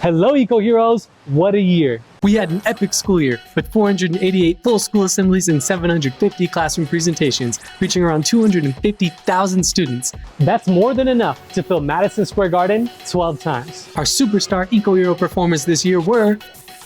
Hello, Eco Heroes! What a year! We had an epic school year with 488 full school assemblies and 750 classroom presentations, reaching around 250,000 students. That's more than enough to fill Madison Square Garden 12 times. Our superstar Eco Hero performers this year were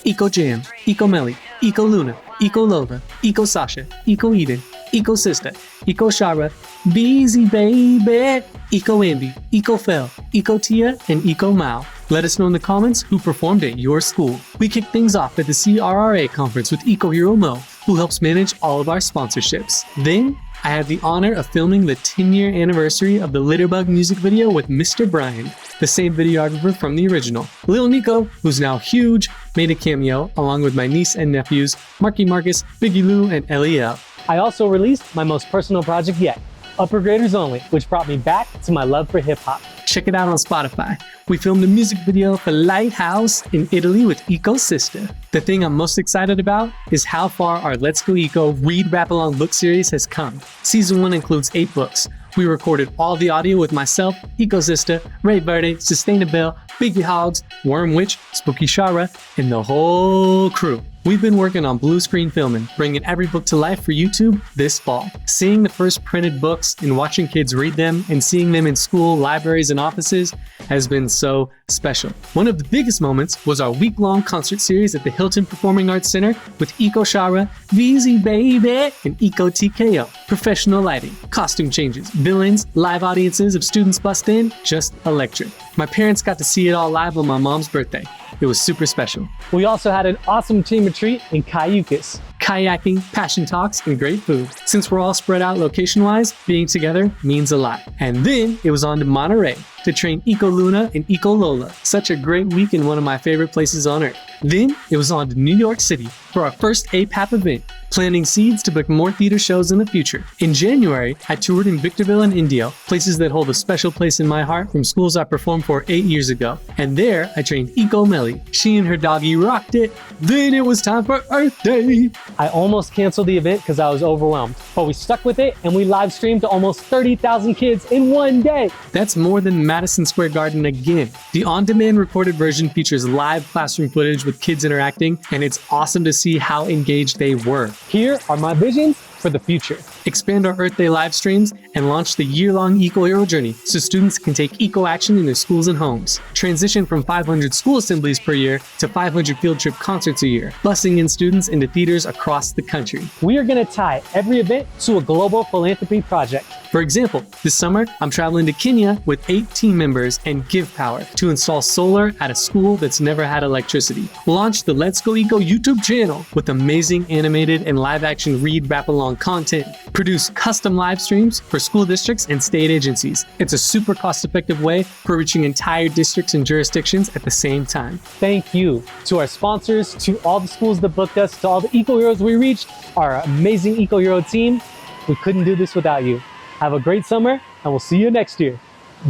Eco Jam, Eco Melly, Eco Luna, Eco Lola, Eco Sasha, Eco Eden, Eco Sister, Eco Shara, Beezy Baby, Eco Ambi, Eco Fel, Eco Tia, and Eco Mao. Let us know in the comments who performed at your school. We kicked things off at the CRRA conference with Eco Hero Mo, who helps manage all of our sponsorships. Then, I had the honor of filming the 10-year anniversary of the Litterbug music video with Mr. Brian, the same videographer from the original. Lil Nico, who's now huge, made a cameo along with my niece and nephews, Marky Marcus, Biggie Lou, and L.E.L. I also released my most personal project yet, Upper Graders Only, which brought me back to my love for hip-hop. Check it out on Spotify. We filmed a music video for Lighthouse in Italy with Eco Sister. The thing I'm most excited about is how far our Let's Go Eco Read Rap Along book series has come. Season 1 includes 8 books. We recorded all the audio with myself, Eco Sister, Ray Verde, Sustainable, Biggie Hogs, Worm Witch, Spooky Shara, and the whole crew. We've been working on blue screen filming, bringing every book to life for YouTube this fall. Seeing the first printed books and watching kids read them and seeing them in school, libraries, and offices has been so special. One of the biggest moments was our week-long concert series at the Hilton Performing Arts Center with Eco Shara, Beezy Baby, and Eco TKO. Professional lighting, costume changes, villains, live audiences of students bust in, just electric. My parents got to see it all live on my mom's birthday. It was super special. We also had an awesome team retreat in Cayucas. Kayaking, passion talks, and great food. Since we're all spread out location-wise, being together means a lot. And then it was on to Monterey to train Eco Luna and Eco Lola. Such a great week in one of my favorite places on earth. Then it was on to New York City for our first APAP event, planting seeds to book more theater shows in the future. In January, I toured in Victorville and Indio, places that hold a special place in my heart from schools I performed for 8 years ago. And there, I trained Eco Melly. She and her doggy rocked it. Then it was time for Earth Day. I almost canceled the event because I was overwhelmed, but we stuck with it and we live streamed to almost 30,000 kids in one day. That's more than Madison Square Garden again. The on-demand recorded version features live classroom footage with kids interacting, and it's awesome to see how engaged they were. Here are my visions for the future. Expand our Earth Day live streams and launch the year-long Eco Hero journey so students can take eco action in their schools and homes. Transition from 500 school assemblies per year to 500 field trip concerts a year, busing in students into theaters across the country. We are going to tie every event to a global philanthropy project. For example, this summer, I'm traveling to Kenya with 8 team members and Give Power to install solar at a school that's never had electricity. Launch the Let's Go Eco YouTube channel with amazing animated and live-action read rap-along content. Produce custom live streams for school districts and state agencies. It's a super cost-effective way for reaching entire districts and jurisdictions at the same time. Thank you to our sponsors, to all the schools that booked us, to all the Eco Heroes we reached, our amazing Eco Hero team. We couldn't do this without you. Have a great summer, and we'll see you next year.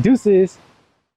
Deuces.